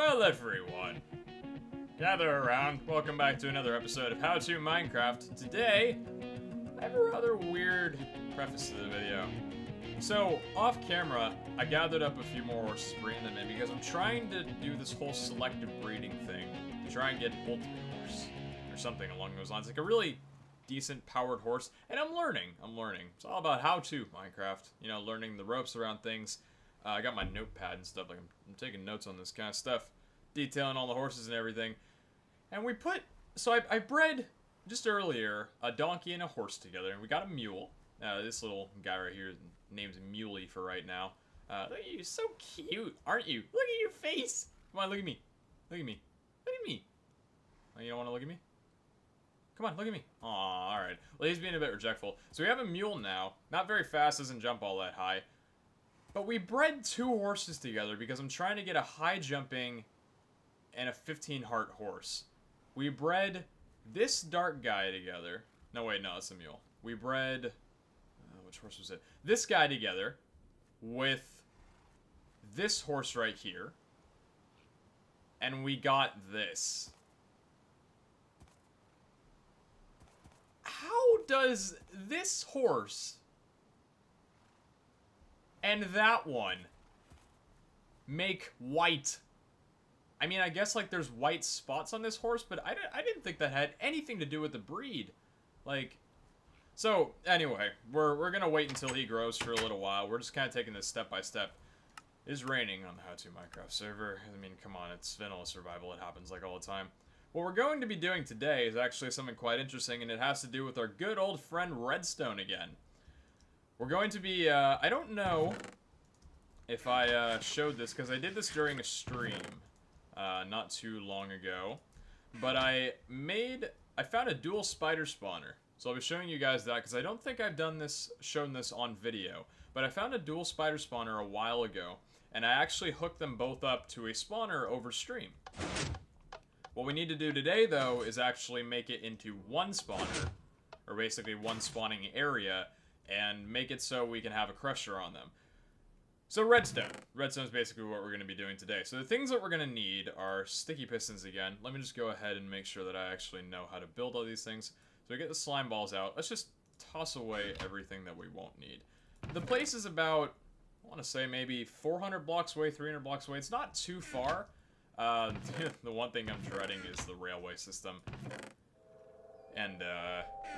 Well, everyone, gather around. Welcome back to another episode of How To Minecraft. Today, I have a rather weird preface to the video. So, off camera, I gathered up a few more horses, bringing them in because I'm trying to do this whole selective breeding thing to try and get ultimate horse or something along those lines, like a really decent powered horse. And I'm learning. It's all about how to Minecraft. You know, learning the ropes around things. I got my notepad and stuff. Like I'm taking notes on this kind of stuff, detailing all the horses and everything. And we put I bred just earlier a donkey and a horse together, and we got a mule. This little guy right here, name's Muley for right now. Look at you, so cute, aren't you? Look at your face. Come on, look at me. Look at me. Look at me. Oh, you don't want to look at me? Come on, look at me. Aw, alright. Well, he's being a bit rejectful. So we have a mule now. Not very fast, doesn't jump all that high. But we bred two horses together because I'm trying to get a high jumping and a 15 heart horse. We bred this dark guy together. No, wait, no, it's a mule. We bred... which horse was it? This guy together with this horse right here. And we got this. How does this horse and that one make white? I mean, I guess, like, there's white spots on this horse, but I didn't think that had anything to do with the breed. Like, so, anyway, we're gonna wait until he grows for a little while. We're just kind of taking this step by step. It is raining on the How To Minecraft server. I mean, come on, it's vanilla survival. It happens, like, all the time. What we're going to be doing today is actually something quite interesting, and it has to do with our good old friend Redstone again. We're going to be, I don't know if I showed this, because I did this during a stream not too long ago, but I found a dual spider spawner. So I'll be showing you guys that, because I don't think I've shown this on video, but I found a dual spider spawner a while ago, and I actually hooked them both up to a spawner over stream. What we need to do today, though, is actually make it into one spawner, or basically one spawning area, and make it so we can have a crusher on them. So redstone. Redstone is basically what we're going to be doing today. So the things that we're going to need are sticky pistons again. Let me just go ahead and make sure that I actually know how to build all these things. So we get the slime balls out. Let's just toss away everything that we won't need. The place is about, I want to say maybe 400 blocks away, 300 blocks away. It's not too far. The one thing I'm dreading is the railway system. And,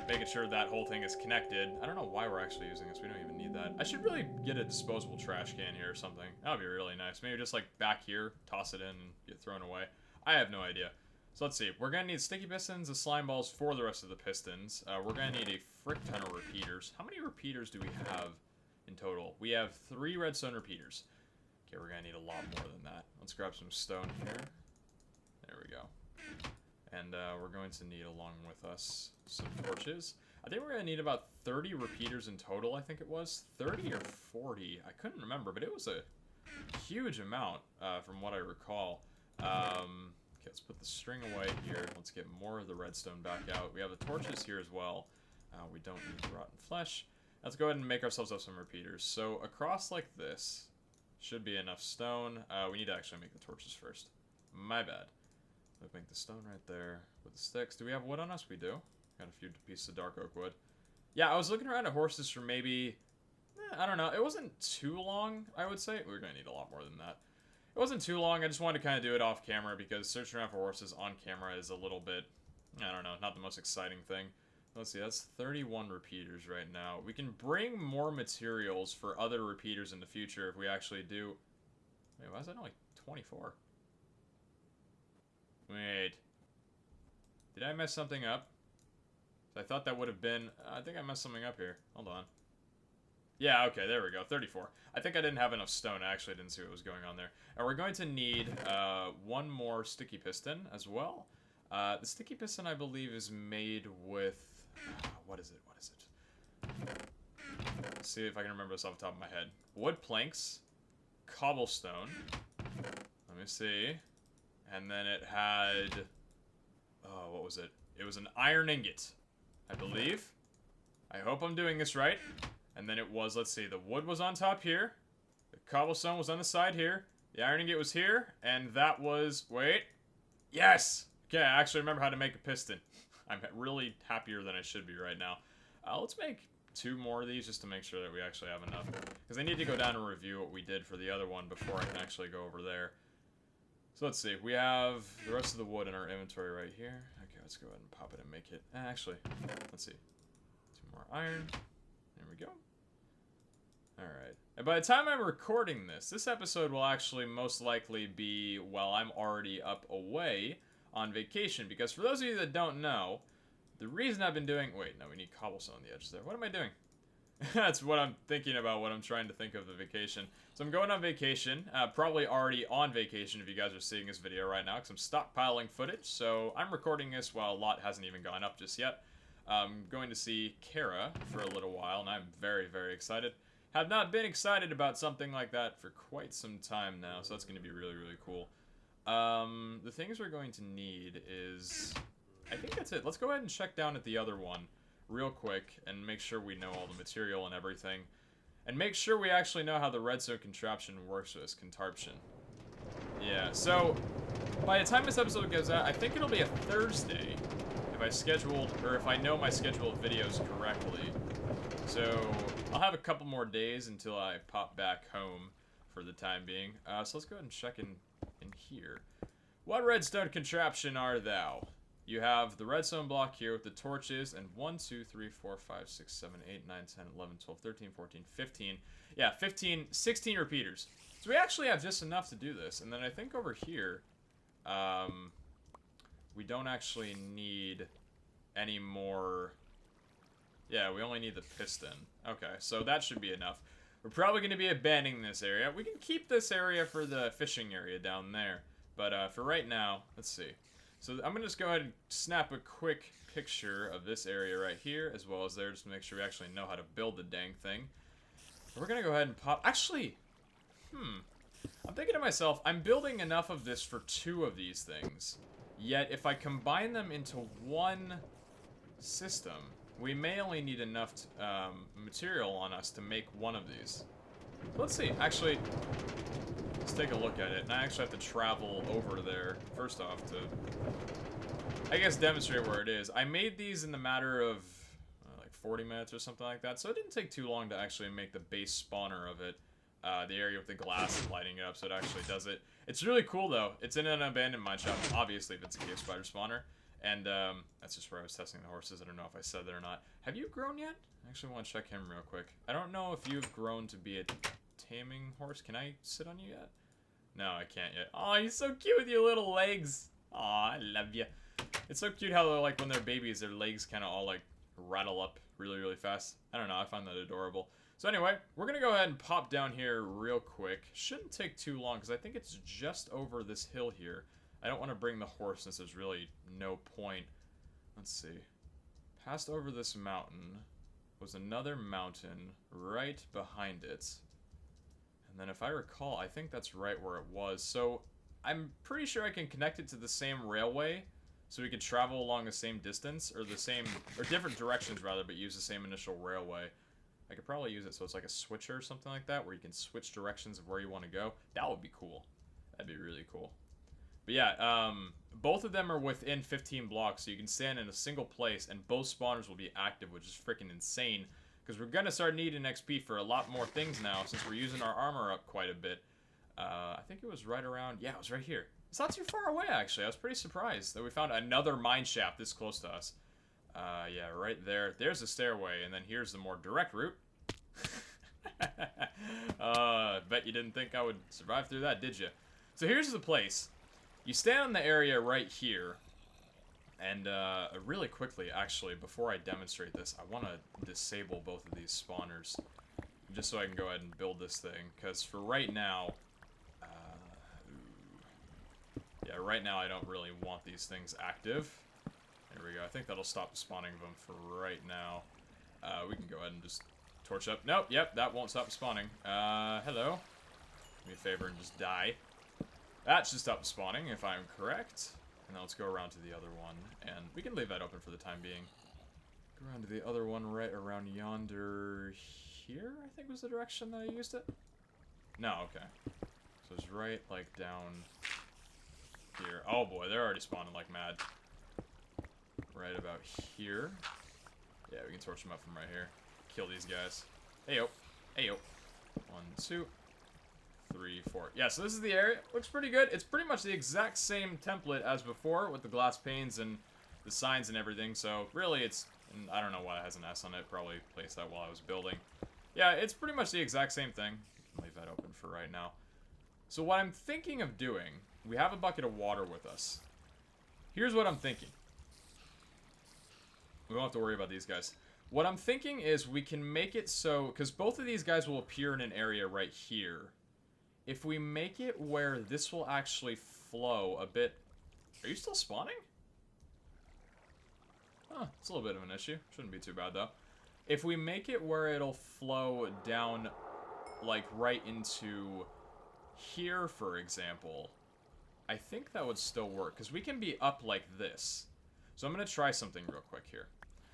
making sure that whole thing is connected. I don't know why we're actually using this. We don't even need that. I should really get a disposable trash can here or something. That would be really nice. Maybe just, like, back here, toss it in, and get thrown away. I have no idea. So let's see. We're gonna need sticky pistons and slime balls for the rest of the pistons. We're gonna need a frick ton of repeaters. How many repeaters do we have in total? We have 3 redstone repeaters. Okay, we're gonna need a lot more than that. Let's grab some stone here. There we go. And we're going to need, along with us, some torches. I think we're going to need about 30 repeaters in total, I think it was. 30 or 40. I couldn't remember, but it was a huge amount from what I recall. Okay, let's put the string away here. Let's get more of the redstone back out. We have the torches here as well. We don't need the rotten flesh. Let's go ahead and make ourselves up some repeaters. So across like this should be enough stone. We need to actually make the torches first. My bad. Let's make the stone right there with the sticks. Do we have wood on us? We do. Got a few pieces of dark oak wood. Yeah, I was looking around at horses for maybe... I don't know. It wasn't too long, I would say. We're going to need a lot more than that. It wasn't too long. I just wanted to kind of do it off camera because searching around for horses on camera is a little bit... I don't know. Not the most exciting thing. Let's see. That's 31 repeaters right now. We can bring more materials for other repeaters in the future if we actually do... Wait, why is that only 24? Wait. Did I mess something up? I thought that would have been... I think I messed something up here. Hold on. Yeah, okay, there we go. 34. I think I didn't have enough stone. I actually didn't see what was going on there. And we're going to need one more sticky piston as well. The sticky piston, I believe, is made with... what is it? What is it? Let's see if I can remember this off the top of my head. Wood planks. Cobblestone. Let me see. And then it had... oh, what was it? It was an iron ingot, I believe. I hope I'm doing this right. And then it was, let's see, the wood was on top here. The cobblestone was on the side here. The iron ingot was here, and that was... Wait. Yes! Okay, I actually remember how to make a piston. I'm really happier than I should be right now. Let's make 2 more of these just to make sure that we actually have enough. Because I need to go down and review what we did for the other one before I can actually go over there. So let's see. We have the rest of the wood in our inventory right here. Okay, let's go ahead and pop it and make it. Actually, let's see. 2 more iron. There we go. Alright. And by the time I'm recording this episode will actually most likely be while I'm already up away on vacation. Because for those of you that don't know, the reason I've been doing... Wait, no, we need cobblestone on the edges there. What am I doing? That's what I'm thinking about when I'm trying to think of the vacation. So I'm going on vacation. Probably already on vacation if you guys are seeing this video right now, because I'm stockpiling footage. So I'm recording this while a lot hasn't even gone up just yet. I'm going to see Kara for a little while, and I'm very, very excited. Have not been excited about something like that for quite some time now, so that's going to be really, really cool. The things we're going to need is... I think that's it. Let's go ahead and check down at the other one real quick and make sure we know all the material and everything. And make sure we actually know how the redstone contraption works with this contraption. Yeah, so by the time this episode goes out, I think it'll be a Thursday if I scheduled, or if I know my schedule of videos correctly. So I'll have a couple more days until I pop back home for the time being. So let's go ahead and check in here. What redstone contraption are thou? You have the redstone block here with the torches and 1, 2, 3, 4, 5, 6, 7, 8, 9, 10, 11, 12, 13, 14, 15. Yeah, 15, 16 repeaters. So we actually have just enough to do this. And then I think over here, we don't actually need any more. Yeah, we only need the piston. Okay, so that should be enough. We're probably going to be abandoning this area. We can keep this area for the fishing area down there. But for right now, let's see. So I'm going to just go ahead and snap a quick picture of this area right here, as well as there, just to make sure we actually know how to build the dang thing. We're going to go ahead and pop... Actually, I'm thinking to myself, I'm building enough of this for 2 of these things. Yet, if I combine them into one system, we may only need enough material on us to make one of these. Let's see. Actually... Let's take a look at it. And I actually have to travel over there, first off, to, I guess, demonstrate where it is. I made these in the matter of, like, 40 minutes or something like that, so it didn't take too long to actually make the base spawner of it. The area with the glass and lighting it up, so it actually does it. It's really cool, though. It's in an abandoned mineshaft, obviously, if it's a cave spider spawner. And, that's just where I was testing the horses. I don't know if I said that or not. Have you grown yet? I actually want to check him real quick. I don't know if you've grown to be a taming horse. Can I sit on you yet? No, I can't yet. Oh, he's so cute with your little legs. Aw, I love you. It's so cute how, like, when they're babies, their legs kind of all, like, rattle up really, really fast. I don't know. I find that adorable. So anyway, we're going to go ahead and pop down here real quick. Shouldn't take too long, because I think it's just over this hill here. I don't want to bring the horse since there's really no point. Let's see. Passed over this mountain was another mountain right behind it. And then if I recall, I think that's right where it was. So I'm pretty sure I can connect it to the same railway so we could travel along the same distance, or the same, or different directions rather, but use the same initial railway. I could probably use it so it's like a switcher or something like that, where you can switch directions of where you want to go. That would be cool. That'd be really cool. But yeah, both of them are within 15 blocks, so you can stand in a single place, and both spawners will be active, which is freaking insane. Because we're going to start needing XP for a lot more things now, since we're using our armor up quite a bit. I think it was right around... Yeah, it was right here. It's not too far away, actually. I was pretty surprised that we found another mine shaft this close to us. Yeah, right there. There's the stairway, and then here's the more direct route. Bet you didn't think I would survive through that, did you? So here's the place. You stand in the area right here. And really quickly, actually, before I demonstrate this, I want to disable both of these spawners. Just so I can go ahead and build this thing. Because for right now... yeah, right now I don't really want these things active. There we go. I think that'll stop the spawning of them for right now. We can go ahead and just torch up. Nope, yep, that won't stop the spawning. Hello. Do me a favor and just die. That should stop the spawning, if I'm correct. And now let's go around to the other one, and we can leave that open for the time being. Go around to the other one right around yonder here, I think was the direction that I used it. No, okay. So it's right, like, down here. Oh boy, they're already spawning like mad. Right about here. Yeah, we can torch them up from right here. Kill these guys. Heyo. Heyo. 1, 2, 3, 4. Yeah, so this is the area. Looks pretty good. It's pretty much the exact same template as before with the glass panes and the signs and everything. So really it's, and I don't know why it has an S on it. Probably placed that while I was building. Yeah, it's pretty much the exact same thing. You can leave that open for right now. So what I'm thinking of doing, we have a bucket of water with us. Here's what I'm thinking. We won't have to worry about these guys. What I'm thinking is we can make it so, because both of these guys will appear in an area right here. If we make it where this will actually flow a bit... Are you still spawning? Huh, it's a little bit of an issue. Shouldn't be too bad, though. If we make it where it'll flow down, like, right into here, for example, I think that would still work, because we can be up like this. So I'm going to try something real quick here.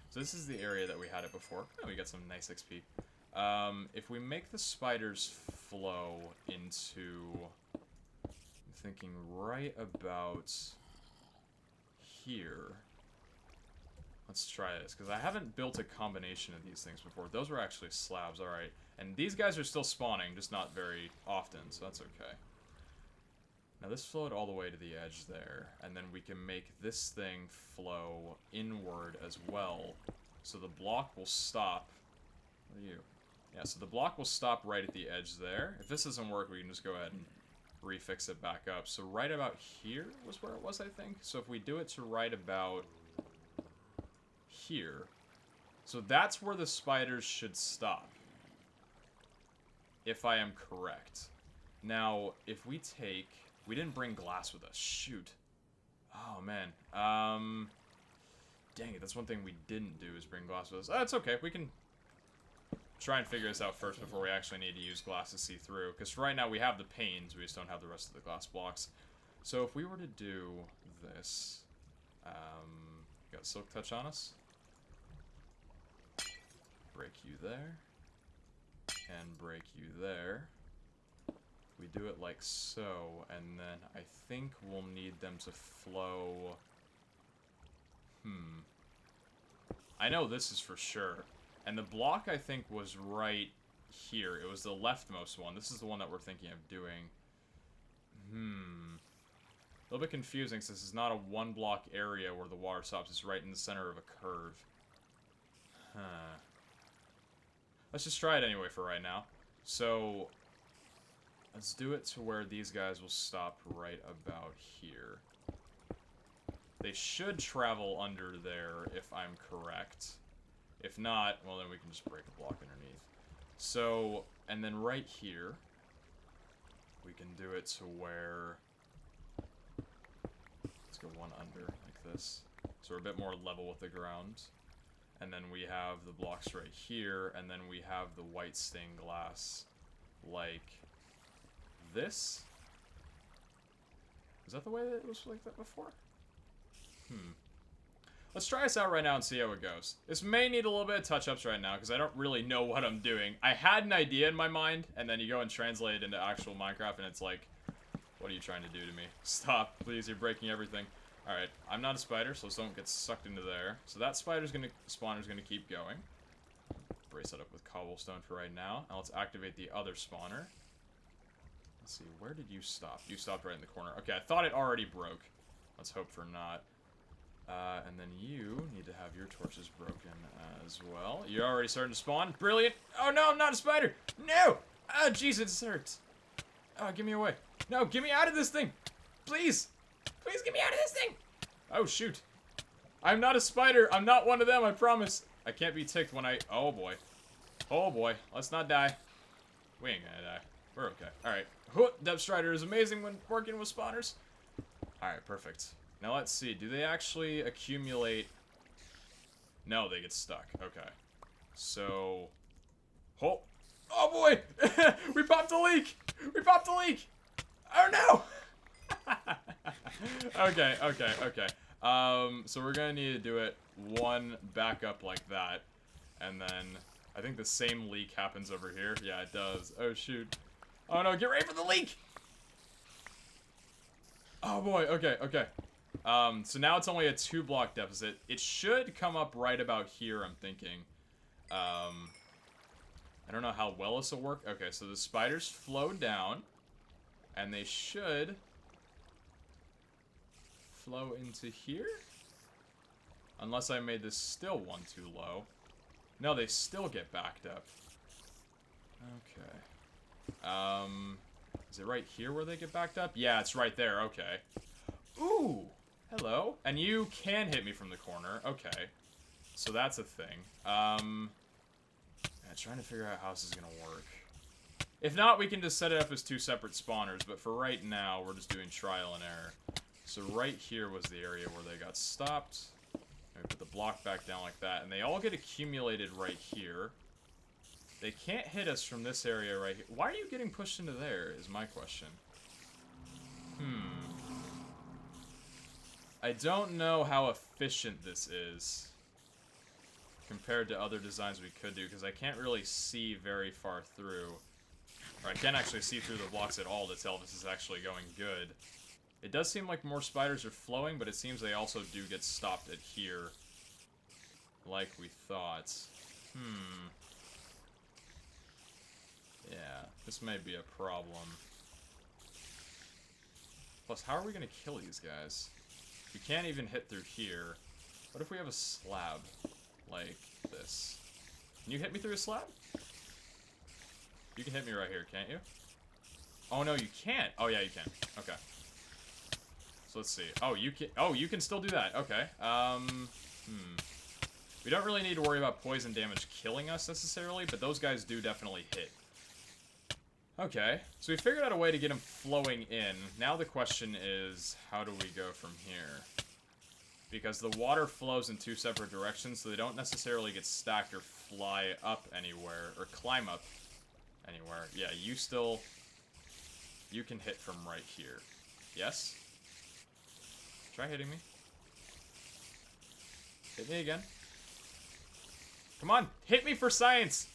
So this is the area that we had it before. Oh, we got some nice XP. If we make the spiders flow into... I'm thinking right about here. Let's try this, because I haven't built a combination of these things before. Those were actually slabs, alright. And these guys are still spawning, just not very often, so that's okay. Now this flowed all the way to the edge there, and then we can make this thing flow inward as well. So the block will stop. What are you? Yeah, so the block will stop right at the edge there. If this doesn't work, we can just go ahead and refix it back up. So right about here was where it was, I think. So if we do it to right about here, so that's where the spiders should stop. If I am correct. Now, if we take... We didn't bring glass with us. Shoot. Oh, man. Dang it, that's one thing we didn't do is bring glass with us. That's okay. We can try and figure this out first before we actually need to use glass to see through. Because right now we have the panes. We just don't have the rest of the glass blocks. So if we were to do this... got Silk Touch on us. Break you there. And break you there. We do it like so, and then I think we'll need them to flow... I know this is for sure. And the block, I think, was right here. It was the leftmost one. This is the one that we're thinking of doing. A little bit confusing, since this is not a one-block area where the water stops. It's right in the center of a curve. Let's just try it anyway for right now. So... let's do it to where these guys will stop right about here. They should travel under there if I'm correct. If not, well then we can just break a block underneath. So, and then right here, we can do it to where... let's go one under, like this. So we're a bit more level with the ground. And then we have the blocks right here, and then we have the white stained glass, like... this? Is that the way that it was like that before? Let's try this out right now and see how it goes. This may need a little bit of touch-ups right now, because I don't really know what I'm doing. I had an idea in my mind, and then you go and translate it into actual Minecraft, and it's like, what are you trying to do to me? Stop, please, you're breaking everything. Alright, I'm not a spider, so don't get sucked into there. So that spawner's gonna keep going. Brace that up with cobblestone for right now. Now let's activate the other spawner. Let's see, where did you stop? You stopped right in the corner. Okay, I thought it already broke. Let's hope for not. And then you need to have your torches broken as well. You're already starting to spawn. Brilliant. Oh no, I'm not a spider. No! Oh, jeez, it hurts. Oh, get me away. No, get me out of this thing. Please. Please get me out of this thing. Oh, shoot. I'm not a spider. I'm not one of them, I promise. I can't be ticked when I... oh, boy. Oh, boy. Let's not die. We ain't gonna die. We're okay. Alright. Hutt, Depth Strider is amazing when working with spawners. Alright, perfect. Now let's see. Do they actually accumulate? No, they get stuck. Okay. So... oh. Oh, boy! We popped a leak! We popped a leak! Oh, no! Okay, okay, okay. So we're gonna need to do it one back up like that. And then... I think the same leak happens over here. Yeah, it does. Oh, shoot. Oh, no, get ready for the leak! Oh boy, okay, okay. So now it's only a 2-block deficit. It should come up right about here, I'm thinking. I don't know how well this will work. Okay, so the spiders flow down. And they should flow into here? Unless I made this still one too low. No, they still get backed up. Okay. Is it right here where they get backed up? Yeah, it's right there. Okay. Ooh! Hello. And you can hit me from the corner. Okay. So that's a thing. I'm trying to figure out how this is gonna work. If not, we can just set it up as 2 separate spawners, but for right now, we're just doing trial and error. So right here was the area where they got stopped. And we put the block back down like that, and they all get accumulated right here. They can't hit us from this area right here. Why are you getting pushed into there, is my question. I don't know how efficient this is compared to other designs we could do, because I can't really see very far through. Or I can't actually see through the blocks at all to tell if this is actually going good. It does seem like more spiders are flowing, but it seems they also do get stopped at here. Like we thought. Yeah, this may be a problem. Plus, how are we going to kill these guys? We can't even hit through here. What if we have a slab like this? Can you hit me through a slab? You can hit me right here, can't you? Oh, no, you can't. Oh, yeah, you can. Okay. So let's see. Oh, you can. Oh, you can still do that. Okay. We don't really need to worry about poison damage killing us necessarily, but those guys do definitely hit. Okay. So we figured out a way to get them flowing in. Now the question is, how do we go from here? Because the water flows in 2 separate directions, so they don't necessarily get stacked or fly up anywhere, or climb up anywhere. Yeah, you can hit from right here. Yes? Try hitting me. Hit me again. Come on, hit me for science!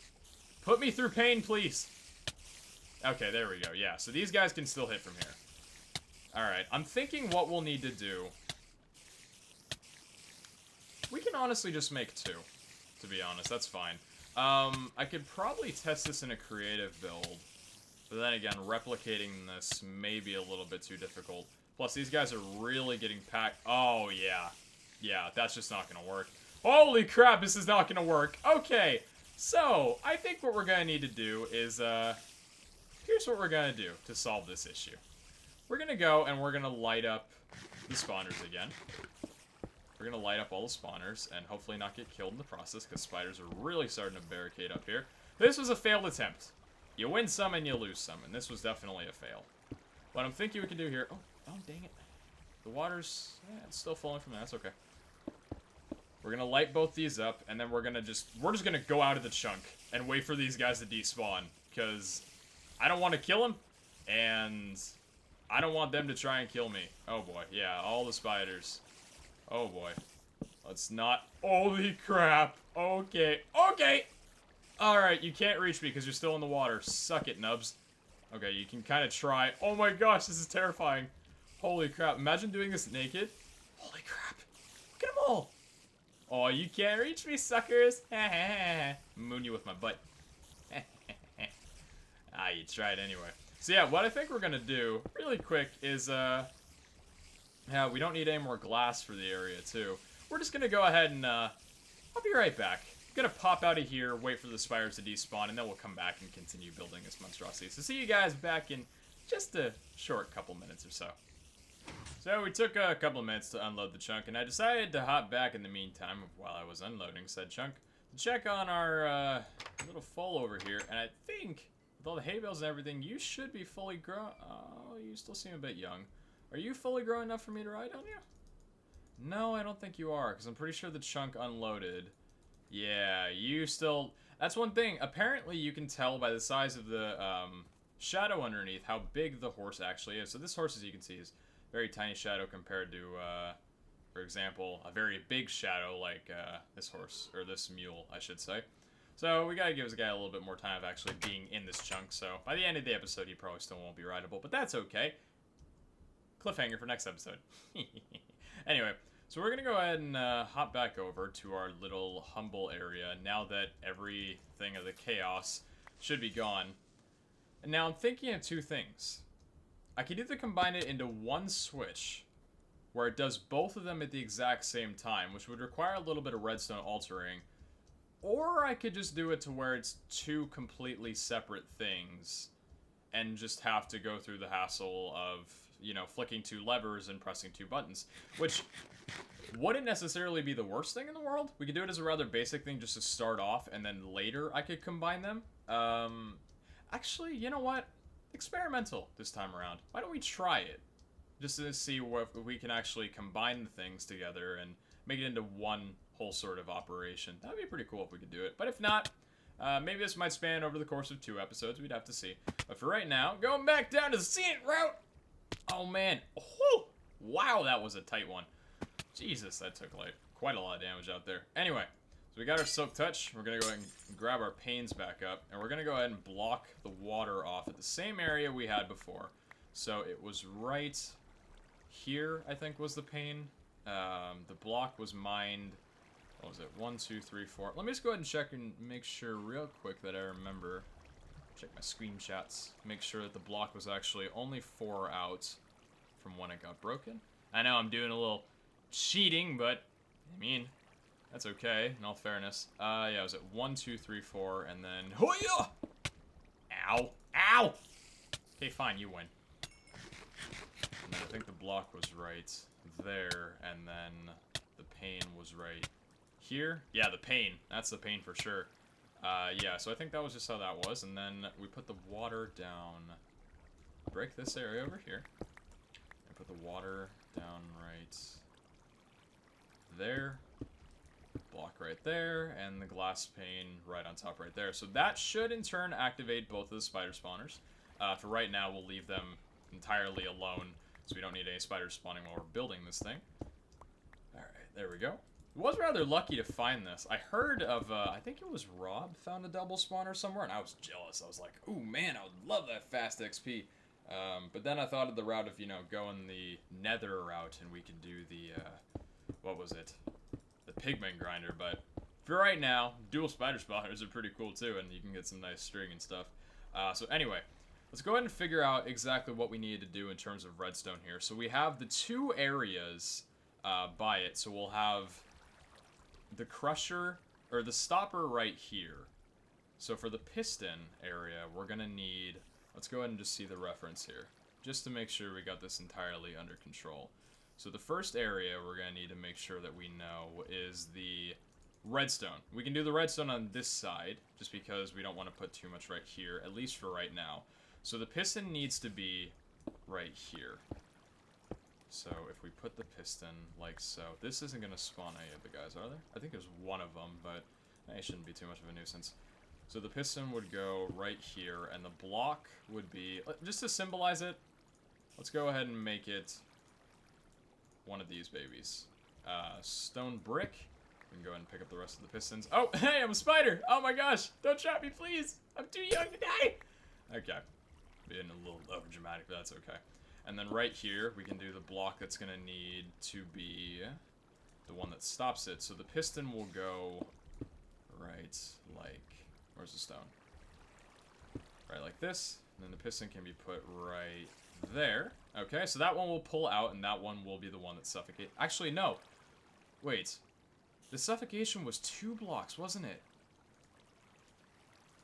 Put me through pain, please! Okay, there we go. Yeah, so these guys can still hit from here. Alright, I'm thinking what we'll need to do. We can honestly just make 2, to be honest. That's fine. I could probably test this in a creative build. But then again, replicating this may be a little bit too difficult. Plus, these guys are really getting packed. Oh, yeah. Yeah, that's just not going to work. Holy crap, this is not going to work. Okay, so I think what we're going to need to do is, here's what we're going to do to solve this issue. We're going to go and we're going to light up the spawners again. We're going to light up all the spawners and hopefully not get killed in the process because spiders are really starting to barricade up here. This was a failed attempt. You win some and you lose some, and this was definitely a fail. What I'm thinking we can do here... Oh, dang it. The water's... Yeah, it's still flowing from there. That's okay. We're going to light both these up, and then we're just going to go out of the chunk and wait for these guys to despawn, because I don't want to kill them, and I don't want them to try and kill me. Oh, boy. Yeah, all the spiders. Oh, boy. Let's not... Holy crap. Okay. Okay! Alright, you can't reach me because you're still in the water. Suck it, nubs. Okay, you can kind of try. Oh my gosh, this is terrifying. Holy crap. Imagine doing this naked. Holy crap. Look at them all. Oh, you can't reach me, suckers. Moon you with my butt. Ah, you tried anyway. So yeah, what I think we're going to do, really quick, is, yeah, we don't need any more glass for the area, too. We're just going to go ahead and, I'll be right back. Gonna pop out of here, wait for the spiders to despawn, and then we'll come back and continue building this monstrosity. So see you guys back in just a short couple minutes or so. So we took a couple of minutes to unload the chunk, and I decided to hop back in the meantime while I was unloading said chunk to check on our little foal over here. And I think with all the hay bales and everything, you should be fully grown. Oh, you still seem a bit young. Are you fully grown enough for me to ride on you? No, I don't think you are, because I'm pretty sure the chunk unloaded. Yeah, you still... That's one thing. Apparently, you can tell by the size of the shadow underneath how big the horse actually is. So this horse, as you can see, is very tiny shadow compared to, for example, a very big shadow like this horse, or this mule, I should say. So we gotta give this guy a little bit more time of actually being in this chunk. So by the end of the episode, he probably still won't be rideable, but that's okay. Cliffhanger for next episode. Anyway, so we're going to go ahead and hop back over to our little humble area now that everything of the chaos should be gone. And now I'm thinking of two things. I could either combine it into one switch, where it does both of them at the exact same time, which would require a little bit of redstone altering, or I could just do it to where it's two completely separate things, and just have to go through the hassle of, you know, flicking two levers and pressing two buttons, which wouldn't necessarily be the worst thing in the world. We could do it as a rather basic thing just to start off, and then later I could combine them. Actually, you know what? Experimental this time around. Why don't we try it? Just to see if we can actually combine the things together and make it into one whole sort of operation. That would be pretty cool if we could do it. But if not, maybe this might span over the course of 2 episodes. We'd have to see. But for right now, going back down to the scenic route. Oh, man. Oh, wow, that was a tight one. Jesus, that took, like, quite a lot of damage out there. Anyway, so we got our Silk Touch. We're going to go ahead and grab our panes back up. And we're going to go ahead and block the water off at the same area we had before. So it was right here, I think, was the pane. The block was mined. What was it? 1, 2, 3, 4. Let me just go ahead and check and make sure real quick that I remember. Check my screenshots. Make sure that the block was actually only 4 out from when it got broken. I know I'm doing a little cheating, but I mean, that's okay, in all fairness. Yeah, it was at 1, 2, 3, 4, and then... Hoya! Ow! Ow! Okay, fine, you win. And then I think the block was right there, and then the pane was right here. Yeah, the pane. That's the pane for sure. Yeah, so I think that was just how that was, and then we put the water down. Break this area over here. And put the water down right there. Block right there, and the glass pane right on top right there. So that should, in turn, activate both of the spider spawners. For right now, we'll leave them entirely alone, so we don't need any spiders spawning while we're building this thing. Alright, there we go. I was rather lucky to find this. I heard of, I think it was Rob found a double spawner somewhere, and I was jealous. I was like, ooh, man, I would love that fast XP. But then I thought of the route of, you know, going the nether route, and we could do the, what was it? The pigment grinder, but for right now, dual spider spawners are pretty cool too, and you can get some nice string and stuff. So anyway, let's go ahead and figure out exactly what we need to do in terms of redstone here. So we have the 2 areas by it, so we'll have the crusher, or the stopper right here. So for the piston area, we're gonna need, let's go ahead and just see the reference here, just to make sure we got this entirely under control. So the first area we're gonna need to make sure that we know is the redstone. We can do the redstone on this side, just because we don't want to put too much right here, at least for right now. So the piston needs to be right here. So if we put the piston like so, this isn't going to spawn any of the guys, are there? I think there's one of them, but it shouldn't be too much of a nuisance. So the piston would go right here, and the block would be, just to symbolize it, let's go ahead and make it one of these babies. Stone brick. We can go ahead and pick up the rest of the pistons. Oh, hey, I'm a spider! Oh my gosh! Don't trap me, please! I'm too young to die! Okay. Being a little over dramatic, but that's okay. And then right here, we can do the block that's going to need to be the one that stops it. So the piston will go right like... Where's the stone? Right like this. And then the piston can be put right there. Okay, so that one will pull out, and that one will be the one that suffocates. Actually, no. Wait. The suffocation was 2 blocks, wasn't it?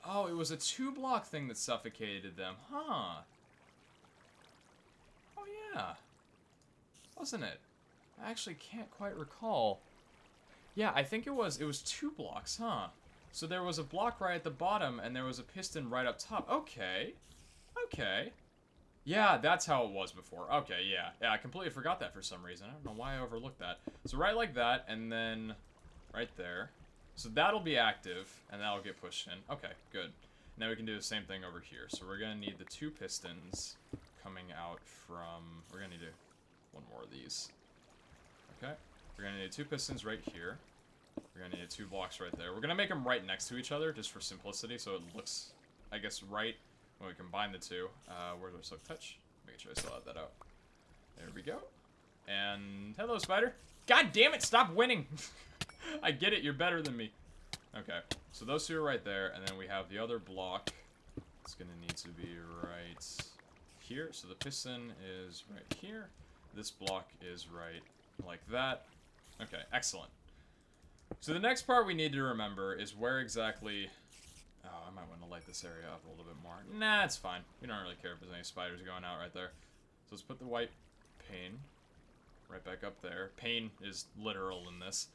Oh, it was a 2-block thing that suffocated them. Huh. Oh, yeah. Wasn't it? I actually can't quite recall. Yeah, I think it was 2 blocks, huh? So there was a block right at the bottom, and there was a piston right up top. Okay. Okay. Yeah, that's how it was before. Okay, yeah. Yeah, I completely forgot that for some reason. I don't know why I overlooked that. So right like that, and then right there. So that'll be active, and that'll get pushed in. Okay, good. Now we can do the same thing over here. So we're going to need the 2 pistons coming out from... We're going to need one more of these. Okay. We're going to need 2 pistons right here. We're going to need 2 blocks right there. We're going to make them right next to each other, just for simplicity, so it looks, I guess, right when we combine the 2. Where's our Silk Touch? Making sure I still have that out. There we go. And hello, spider. God damn it, stop winning. I get it, you're better than me. Okay, so those two are right there, and then we have the other block. It's gonna need to be right here. So the piston is right here. This block is right like that. Okay, excellent. So the next part we need to remember is where exactly... Oh, I might want to light this area up a little bit more. Nah, it's fine. We don't really care if there's any spiders going out right there. So let's put the white pane right back up there. Pane is literal in this.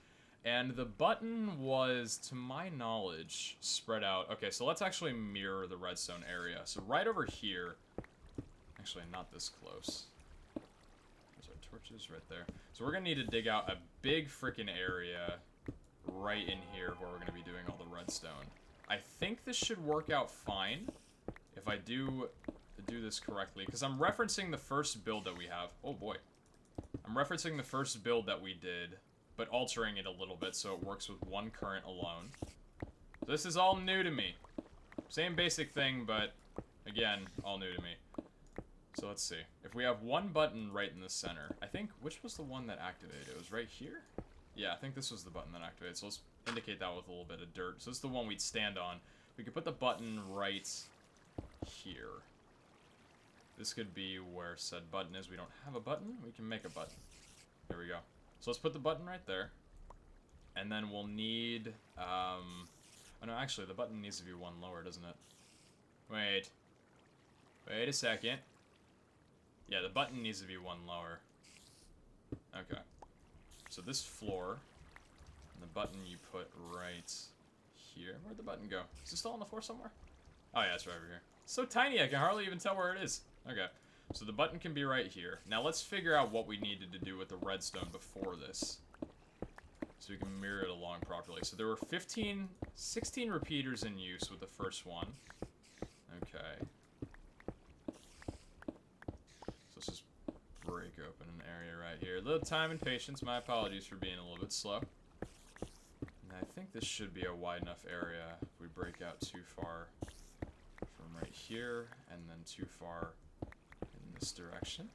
And the button was, to my knowledge, spread out. Okay, so let's actually mirror the redstone area. So right over here... Actually, not this close. There's our torches right there. So we're going to need to dig out a big freaking area right in here where we're going to be doing all the redstone. I think this should work out fine if I do this correctly, because I'm referencing the first build that we have. Oh boy. I'm referencing the first build that we did, but altering it a little bit so it works with one current alone. So this is all new to me. Same basic thing, but again, all new to me. So let's see. If we have one button right in the center, I think, which was the one that activated? It was right here? Yeah, I think this was the button that activated. So let's indicate that with a little bit of dirt. So this is the one we'd stand on. We could put the button right here. This could be where said button is. We don't have a button. We can make a button. There we go. So let's put the button right there. And then we'll need... Oh no, actually, the button needs to be one lower, doesn't it? Wait. Wait a second. Yeah, the button needs to be one lower. Okay. So this floor, and the button you put right here. Where'd the button go? Is it still on the floor somewhere? Oh yeah, it's right over here. It's so tiny, I can hardly even tell where it is. Okay. So the button can be right here. Now let's figure out what we needed to do with the redstone before this, so we can mirror it along properly. So there were 16 repeaters in use with the first one. Okay. Break open an area right here. A little time and patience. My apologies for being a little bit slow. And I think this should be a wide enough area if we break out too far from right here and then too far in this direction.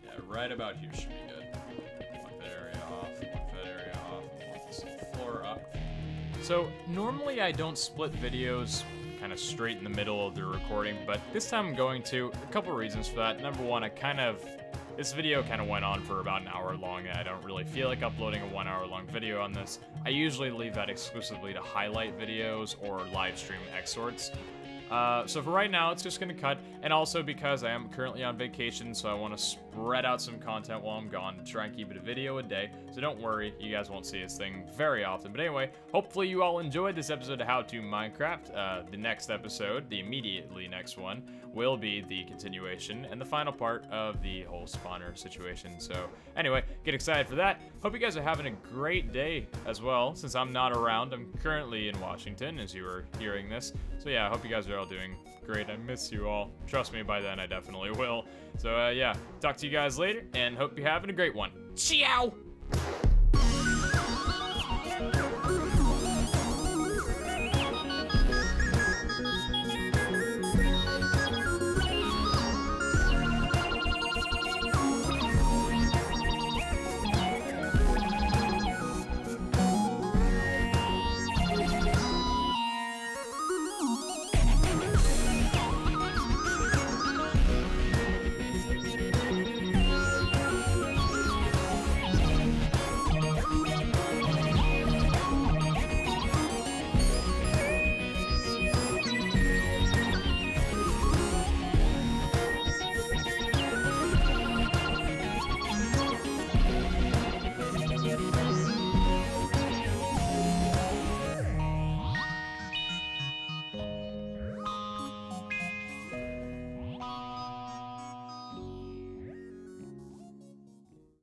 Yeah, right about here should be good. Mark that area off, mark that area off, and mark this floor up. So normally I don't split videos kind of straight in the middle of the recording, but this time I'm going to. A couple reasons for that. Number one, this video kind of went on for about an hour long, and I don't really feel like uploading a 1 hour long video on this. I usually leave that exclusively to highlight videos or live stream exhorts. So for right now, it's just going to cut, and also because I am currently on vacation, so I want to spread out some content while I'm gone to try and keep it a video a day. So don't worry, you guys won't see this thing very often. But anyway, hopefully you all enjoyed this episode of How to Minecraft. The next episode, the immediately next one, will be the continuation and the final part of the whole spawner situation. So anyway, get excited for that. Hope you guys are having a great day as well, since I'm not around. I'm currently in Washington, as you were hearing this. So yeah, I hope you guys are all doing great. I miss you all. Trust me, by then I definitely will. So yeah, talk to you guys later, and hope you're having a great one. Ciao!